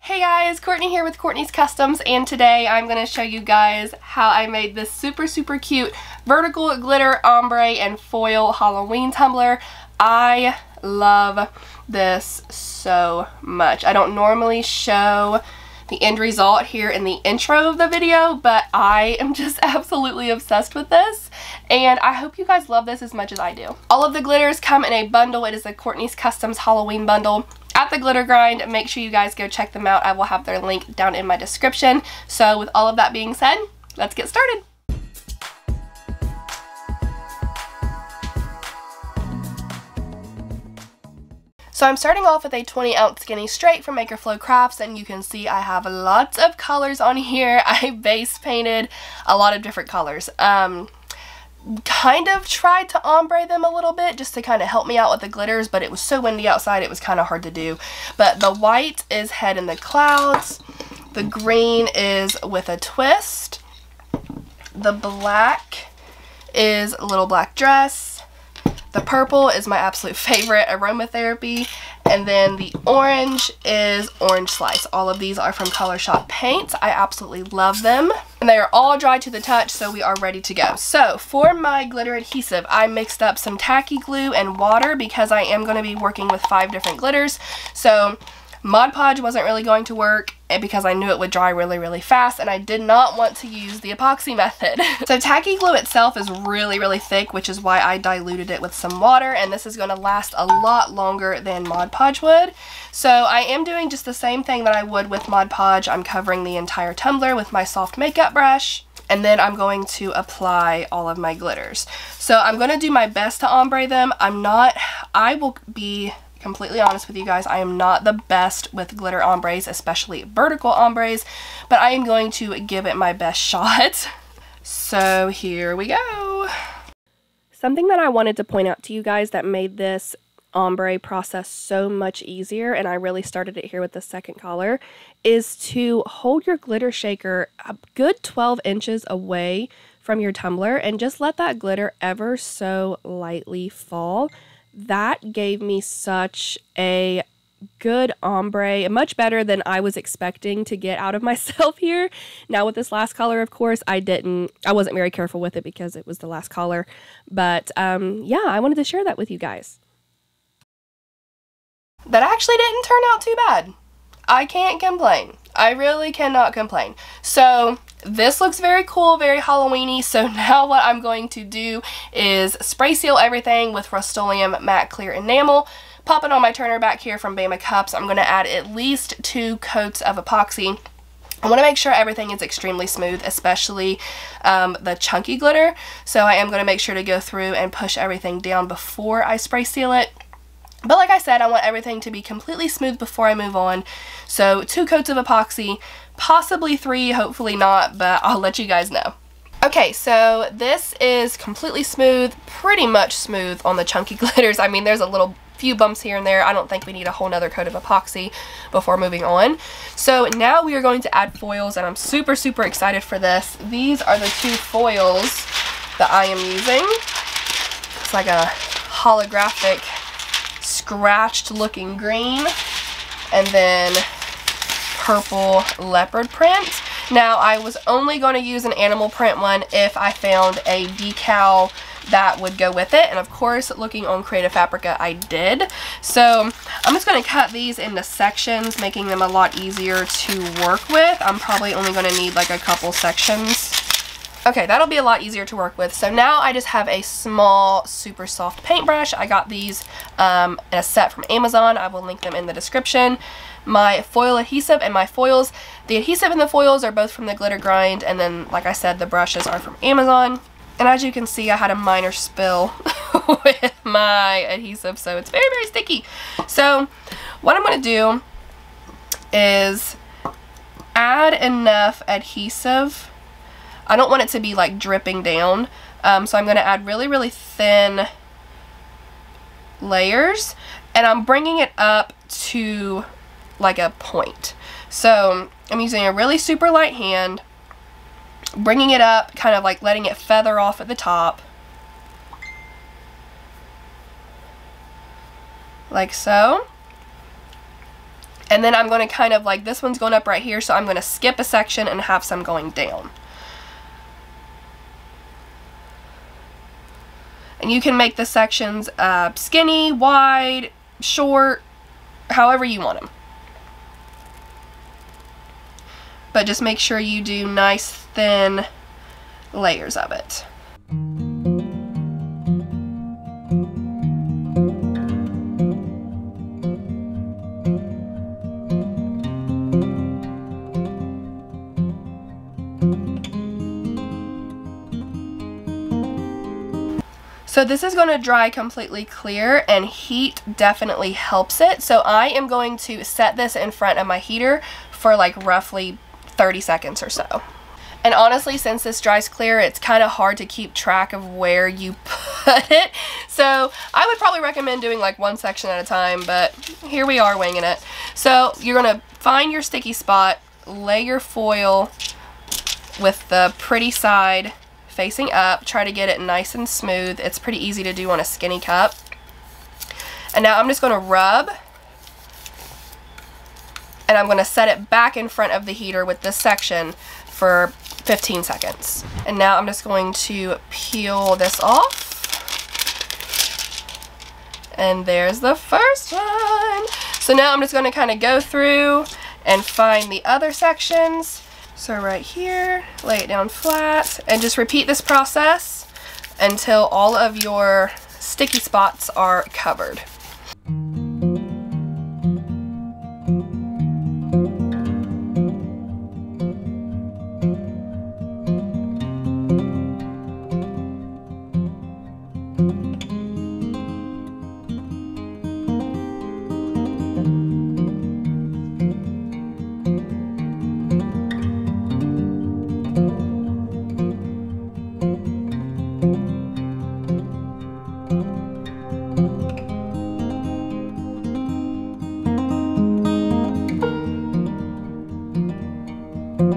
Hey guys, Courtney here with Courtney's Customs, and today I'm going to show you guys how I made this super cute vertical glitter ombre and foil Halloween tumbler. I love this so much. I don't normally show the end result here in the intro of the video, but I am just absolutely obsessed with this, and I hope you guys love this as much as I do. All of the glitters come in a bundle. It is the Courtney's Customs Halloween bundle at the Glitter Grind. Make sure you guys go check them out. I will have their link down in my description. So with all of that being said, let's get started. So I'm starting off with a 20-ounce skinny straight from Maker Flow Crafts, and you can see I have lots of colors on here. I base painted a lot of different colors. Kind of tried to ombre them a little bit just to kind of help me out with the glitters, but it was so windy outside it was kind of hard to do. But the white is Head in the Clouds, the green is With a Twist, the black is Little Black Dress, the purple is my absolute favorite, Aromatherapy, and then the orange is Orange Slice. All of these are from Color Shop Paints. I absolutely love them. And they are all dry to the touch, so we are ready to go. So for my glitter adhesive, I mixed up some tacky glue and water because I am going to be working with 5 different glitters. So Mod Podge wasn't really going to work because I knew it would dry really fast, and I did not want to use the epoxy method. So tacky glue itself is really thick, which is why I diluted it with some water, and this is going to last a lot longer than Mod Podge would. So I am doing just the same thing that I would with Mod Podge. I'm covering the entire tumbler with my soft makeup brush, and then I'm going to apply all of my glitters. So I'm going to do my best to ombre them. I will be completely honest with you guys, I am not the best with glitter ombres, especially vertical ombres, but I am going to give it my best shot. So here we go. Something that I wanted to point out to you guys that made this ombre process so much easier, and I really started it here with the second color, is to hold your glitter shaker a good 12 inches away from your tumbler and just let that glitter ever so lightly fall. That gave me such a good ombre, much better than I was expecting to get out of myself here. Now with this last color, of course, I wasn't very careful with it because it was the last color, but yeah, I wanted to share that with you guys. That actually didn't turn out too bad. I can't complain. I really cannot complain. So this looks very cool, very Halloween-y. So now what I'm going to do is spray seal everything with Rust-Oleum Matte Clear Enamel. Pop it on my turner back here from Bama Cups. I'm going to add at least 2 coats of epoxy. I want to make sure everything is extremely smooth, especially the chunky glitter. So I am going to make sure to go through and push everything down before I spray seal it. But like I said, I want everything to be completely smooth before I move on. So 2 coats of epoxy, possibly 3, hopefully not, but I'll let you guys know. Okay, so this is completely smooth, pretty much smooth on the chunky glitters. I mean, there's a few bumps here and there. I don't think we need a whole nother coat of epoxy before moving on. So now we are going to add foils, and I'm super excited for this. These are the 2 foils that I am using. It's like a holographic scratched looking green, and then purple leopard print. Now I was only going to use an animal print one if I found a decal that would go with it, and of course looking on Creative Fabrica I did. So I'm just going to cut these into sections, making them a lot easier to work with. I'm probably only going to need like a couple sections. Okay, that'll be a lot easier to work with. So now I just have a small, super soft paintbrush. I got these in a set from Amazon. I will link them in the description. My foil adhesive and my foils. The adhesive and the foils are both from the Glitter Grind, and then, like I said, the brushes are from Amazon. And as you can see, I had a minor spill with my adhesive, so it's very sticky. So what I'm going to do is add enough adhesive. I don't want it to be like dripping down, so I'm going to add really thin layers, and I'm bringing it up to like a point. So I'm using a really super light hand, bringing it up, kind of like letting it feather off at the top, like so. And then I'm going to kind of like, this one's going up right here, so I'm going to skip a section and have some going down. And you can make the sections skinny, wide, short, however you want them. But just make sure you do nice thin layers of it. So this is going to dry completely clear, and heat definitely helps it. So I am going to set this in front of my heater for like roughly 30 seconds or so. And honestly, since this dries clear, it's kind of hard to keep track of where you put it. So I would probably recommend doing like one section at a time, but here we are winging it. So you're going to find your sticky spot, lay your foil with the pretty side facing up, try to get it nice and smooth. It's pretty easy to do on a skinny cup. And now I'm just going to rub, and I'm going to set it back in front of the heater with this section for 15 seconds. And now I'm just going to peel this off. And there's the first one. So now I'm just going to kind of go through and find the other sections. So right here, lay it down flat, and just repeat this process until all of your sticky spots are covered.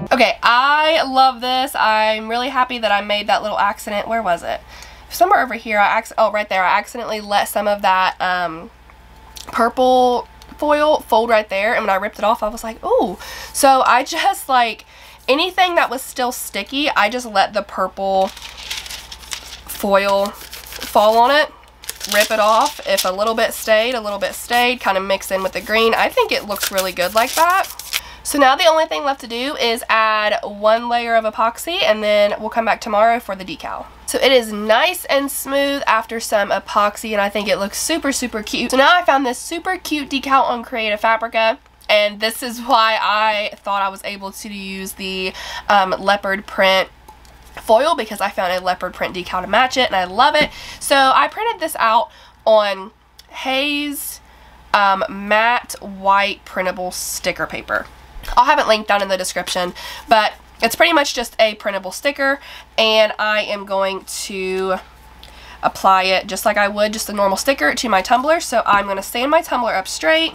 Okay, I love this. I'm really happy that I made that little accident. Where was it? Somewhere over here. Oh, right there. I accidentally let some of that purple foil fold right there, and when I ripped it off, I was like, ooh. So I just, like, anything that was still sticky, I just let the purple foil fall on it, rip it off. If a little bit stayed, kind of mix in with the green. I think it looks really good like that. So now the only thing left to do is add one layer of epoxy, and then we'll come back tomorrow for the decal. So it is nice and smooth after some epoxy, and I think it looks super, super cute. So now I found this super cute decal on Creative Fabrica, and this is why I thought I was able to use the leopard print foil, because I found a leopard print decal to match it, and I love it. So I printed this out on Hayes matte white printable sticker paper. I'll have it linked down in the description, but it's pretty much just a printable sticker, and I am going to apply it just like I would just a normal sticker to my tumbler. So I'm going to stand my tumbler up straight.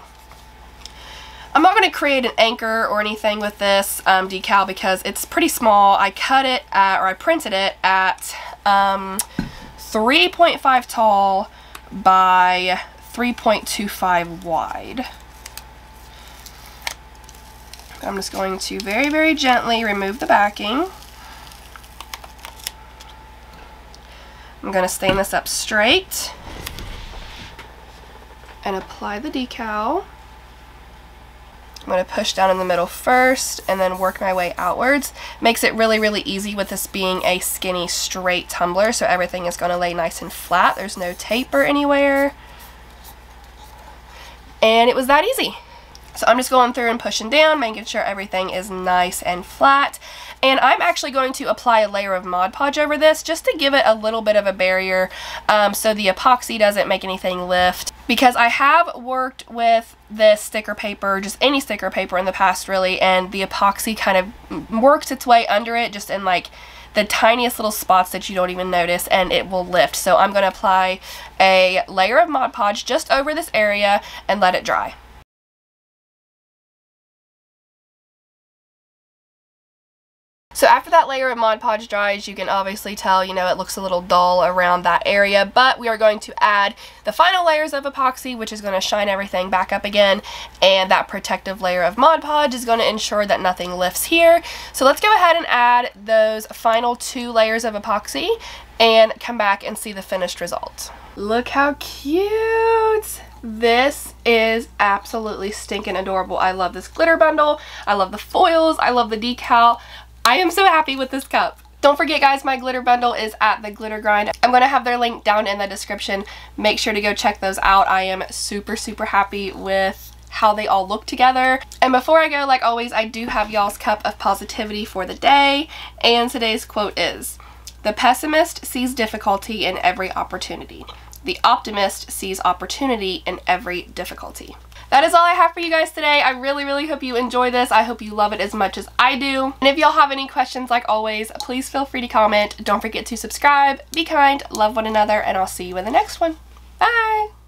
I'm not going to create an anchor or anything with this decal because it's pretty small. I cut it at, or I printed it at 3.5 tall by 3.25 wide. I'm just going to very, very gently remove the backing. I'm going to stand this up straight and apply the decal. I'm going to push down in the middle first and then work my way outwards. Makes it really, really easy with this being a skinny, straight tumbler, so everything is going to lay nice and flat. There's no taper anywhere. And it was that easy. So I'm just going through and pushing down, making sure everything is nice and flat. And I'm actually going to apply a layer of Mod Podge over this just to give it a little bit of a barrier so the epoxy doesn't make anything lift. Because I have worked with this sticker paper, just any sticker paper in the past really, and the epoxy kind of works its way under it just in like the tiniest little spots that you don't even notice, and it will lift. So I'm going to apply a layer of Mod Podge just over this area and let it dry. So after that layer of Mod Podge dries, you can obviously tell, you know, it looks a little dull around that area, but we are going to add the final layers of epoxy, which is going to shine everything back up again, and that protective layer of Mod Podge is going to ensure that nothing lifts here. So let's go ahead and add those final 2 layers of epoxy and come back and see the finished result. Look how cute! This is absolutely stinking adorable. I love this glitter bundle. I love the foils. I love the decal. I am so happy with this cup. Don't forget, guys, my glitter bundle is at the Glitter Grind. I'm going to have their link down in the description. Make sure to go check those out. I am super, super happy with how they all look together. And before I go, like always, I do have y'all's cup of positivity for the day. And today's quote is, "The pessimist sees difficulty in every opportunity. The optimist sees opportunity in every difficulty." That is all I have for you guys today. I really, really hope you enjoy this. I hope you love it as much as I do. And if y'all have any questions, like always, please feel free to comment. Don't forget to subscribe, be kind, love one another, and I'll see you in the next one. Bye!